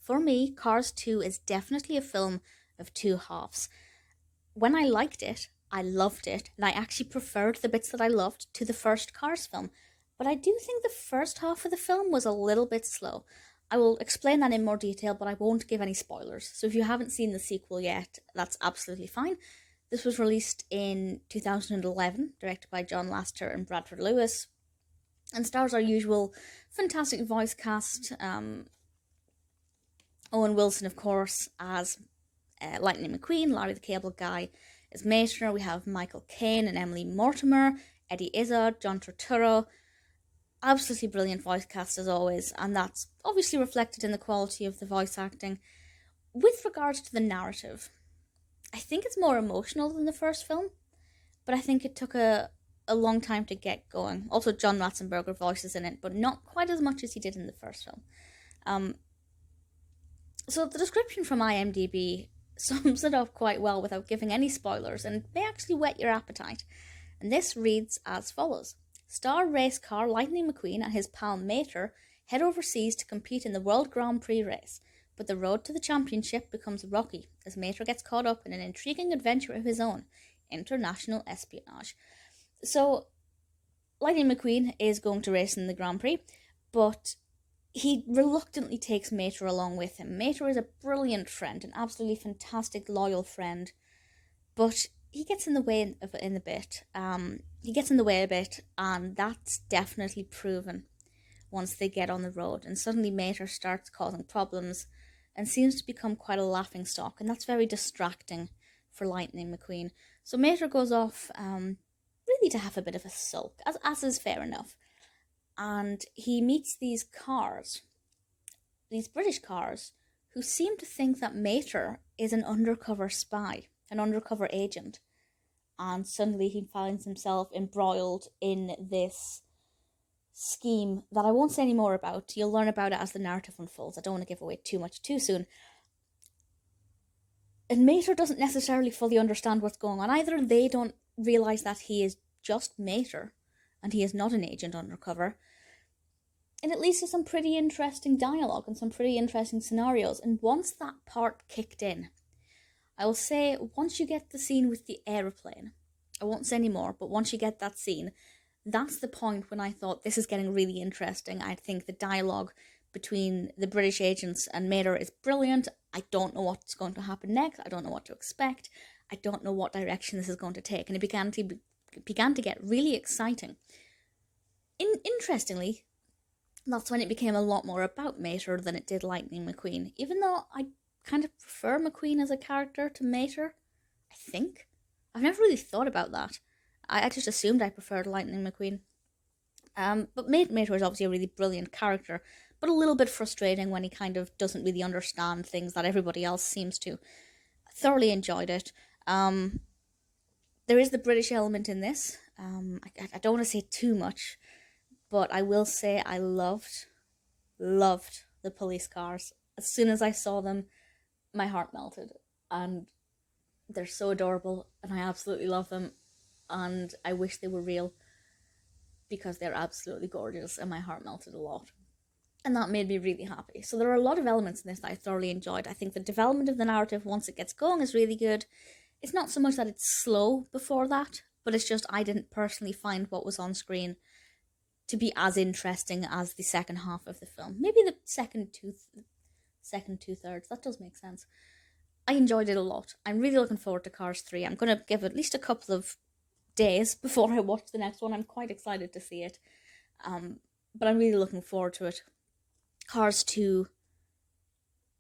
For me, Cars 2 is definitely a film of two halves. When I liked it, I loved it, and I actually preferred the bits that I loved to the first Cars film. But I do think the first half of the film was a little bit slow. I will explain that in more detail, but I won't give any spoilers. So if you haven't seen the sequel yet, that's absolutely fine. This was released in 2011, directed by John Lasseter and Bradford Lewis, and stars our usual fantastic voice cast. Owen Wilson, of course, as Lightning McQueen, Larry the Cable Guy as Mater. We have Michael Caine and Emily Mortimer, Eddie Izzard, John Turturro. Absolutely brilliant voice cast as always, and that's obviously reflected in the quality of the voice acting. With regards to the narrative, I think it's more emotional than the first film, but I think it took a long time to get going. Also, John Ratzenberger voices in it, but not quite as much as he did in the first film. So the description from IMDb sums it up quite well without giving any spoilers, and may actually whet your appetite. And this reads as follows. Star race car Lightning McQueen and his pal Mater head overseas to compete in the World Grand Prix race, but the road to the championship becomes rocky as Mater gets caught up in an intriguing adventure of his own, international espionage. So, Lightning McQueen is going to race in the Grand Prix, but he reluctantly takes Mater along with him. Mater is a brilliant friend, an absolutely fantastic, loyal friend, but he gets in the way in a bit. He gets in the way a bit, and that's definitely proven once they get on the road. And suddenly Mater starts causing problems and seems to become quite a laughingstock, and that's very distracting for Lightning McQueen. So Mater goes off really to have a bit of a sulk, as is fair enough. And he meets these cars, these British cars, who seem to think that Mater is an undercover spy, an undercover agent. And suddenly he finds himself embroiled in this scheme that I won't say any more about. You'll learn about it as the narrative unfolds. I don't want to give away too much too soon. And Mater doesn't necessarily fully understand what's going on either. They don't realise that he is just Mater, and he is not an agent undercover. And it leads to some pretty interesting dialogue and some pretty interesting scenarios. And once that part kicked in, I will say, once you get the scene with the aeroplane, I won't say any more, but once you get that scene, that's the point when I thought this is getting really interesting. I think the dialogue between the British agents and Mater is brilliant. I don't know what's going to happen next. I don't know what to expect. I don't know what direction this is going to take. And it began to get really exciting. Interestingly, that's when it became a lot more about Mater than it did Lightning McQueen. Even though I kind of prefer McQueen as a character to Mater, I think. I've never really thought about that. I just assumed I preferred Lightning McQueen. But Mater is obviously a really brilliant character, but a little bit frustrating when he kind of doesn't really understand things that everybody else seems to. I thoroughly enjoyed it. There is the British element in this. I don't want to say too much, but I will say I loved the police cars. As soon as I saw them, my heart melted. And they're so adorable, and I absolutely love them. And I wish they were real, because they're absolutely gorgeous, and my heart melted a lot. And that made me really happy. So there are a lot of elements in this that I thoroughly enjoyed. I think the development of the narrative, once it gets going, is really good. It's not so much that it's slow before that, but it's just I didn't personally find what was on screen to be as interesting as the second half of the film. Maybe the second two-thirds. That does make sense. I enjoyed it a lot. I'm really looking forward to Cars 3. I'm going to give at least a couple of days before I watch the next one. I'm quite excited to see it. But I'm really looking forward to it. Cars 2,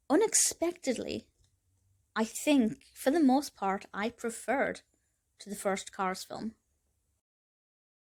unexpectedly, I think, for the most part, I preferred to the first Cars film.